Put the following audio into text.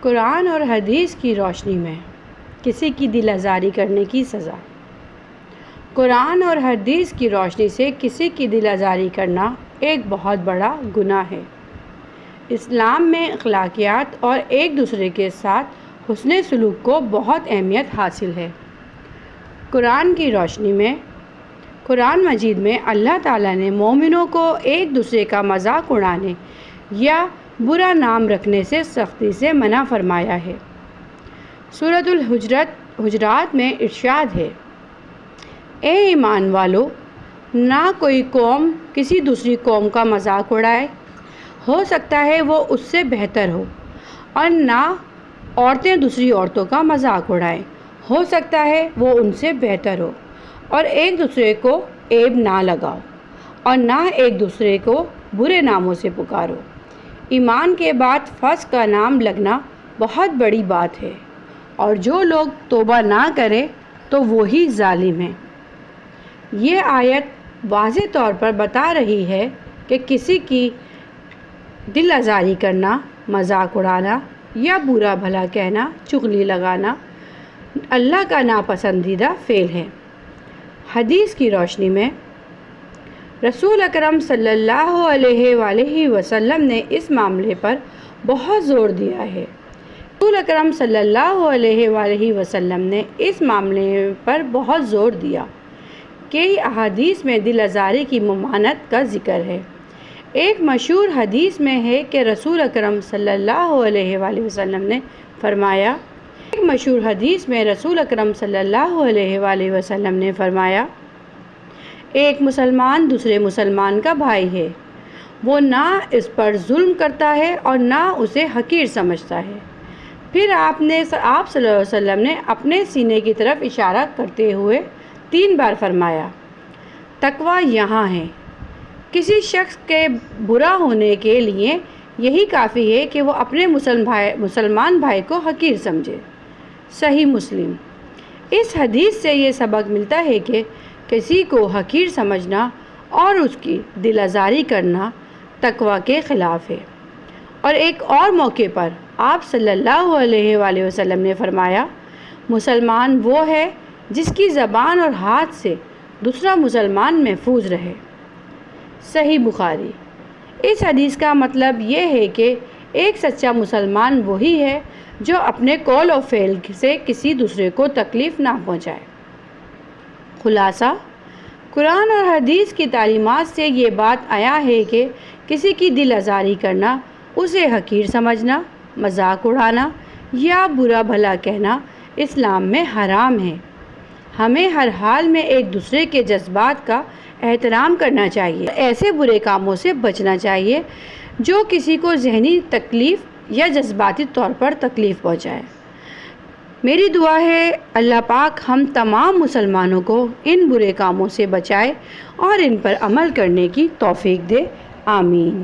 قرآن اور حدیث کی روشنی میں کسی کی دل آزاری کرنے کی سزا۔ قرآن اور حدیث کی روشنی سے کسی کی دل آزاری کرنا ایک بہت بڑا گناہ ہے۔ اسلام میں اخلاقیات اور ایک دوسرے کے ساتھ حسن سلوک کو بہت اہمیت حاصل ہے۔ قرآن کی روشنی میں قرآن مجید میں اللہ تعالیٰ نے مومنوں کو ایک دوسرے کا مذاق اڑانے یا برا نام رکھنے سے سختی سے منع فرمایا ہے۔ سورۃ الحجرات میں ارشاد ہے، اے ایمان والو، نہ کوئی قوم کسی دوسری قوم کا مذاق اڑائے، ہو سکتا ہے وہ اس سے بہتر ہو، اور نہ عورتیں دوسری عورتوں کا مذاق اڑائیں، ہو سکتا ہے وہ ان سے بہتر ہو، اور ایک دوسرے کو عیب نہ لگاؤ، اور نہ ایک دوسرے کو برے ناموں سے پکارو۔ ایمان کے بعد فسق کا نام لگنا بہت بڑی بات ہے، اور جو لوگ توبہ نہ کریں تو وہی ظالم ہیں۔ یہ آیت واضح طور پر بتا رہی ہے کہ کسی کی دل آزاری کرنا، مذاق اڑانا یا برا بھلا کہنا، چغلی لگانا اللہ کا ناپسندیدہ فعل ہے۔ حدیث کی روشنی میں رسول اکرم صلی اللہ علیہ وآلہ وسلم نے اس معاملے پر بہت زور دیا ہے۔ رسول اکرم صلی اللہ علیہ وآلہ وسلم نے اس معاملے پر بہت زور دیا۔ کئی احادیث میں دل آزاری کی ممانعت کا ذکر ہے۔ ایک مشہور حدیث میں ہے کہ رسول اکرم صلی اللہ علیہ وآلہ وسلم نے فرمایا ایک مسلمان دوسرے مسلمان کا بھائی ہے، وہ نہ اس پر ظلم کرتا ہے اور نہ اسے حقیر سمجھتا ہے۔ پھر آپ صلی اللہ علیہ وسلم نے اپنے سینے کی طرف اشارہ کرتے ہوئے 3 بار فرمایا، تقویٰ یہاں ہے۔ کسی شخص کے برا ہونے کے لیے یہی کافی ہے کہ وہ اپنے مسلمان بھائی کو حقیر سمجھے۔ صحیح مسلم۔ اس حدیث سے یہ سبق ملتا ہے کہ کسی کو حقیر سمجھنا اور اس کی دل آزاری کرنا تقویٰ کے خلاف ہے۔ اور ایک اور موقع پر آپ صلی اللہ علیہ وآلہ وسلم نے فرمایا، مسلمان وہ ہے جس کی زبان اور ہاتھ سے دوسرا مسلمان محفوظ رہے۔ صحیح بخاری۔ اس حدیث کا مطلب یہ ہے کہ ایک سچا مسلمان وہی ہے جو اپنے قول و فعل سے کسی دوسرے کو تکلیف نہ پہنچائے۔ خلاصہ، قرآن اور حدیث کی تعلیمات سے یہ بات آیا ہے کہ کسی کی دل آزاری کرنا، اسے حقیر سمجھنا، مذاق اڑانا یا برا بھلا کہنا اسلام میں حرام ہے۔ ہمیں ہر حال میں ایک دوسرے کے جذبات کا احترام کرنا چاہیے، ایسے برے کاموں سے بچنا چاہیے جو کسی کو ذہنی تکلیف یا جذباتی طور پر تکلیف پہنچائے۔ میری دعا ہے اللہ پاک ہم تمام مسلمانوں کو ان برے کاموں سے بچائے اور ان پر عمل کرنے کی توفیق دے۔ آمین۔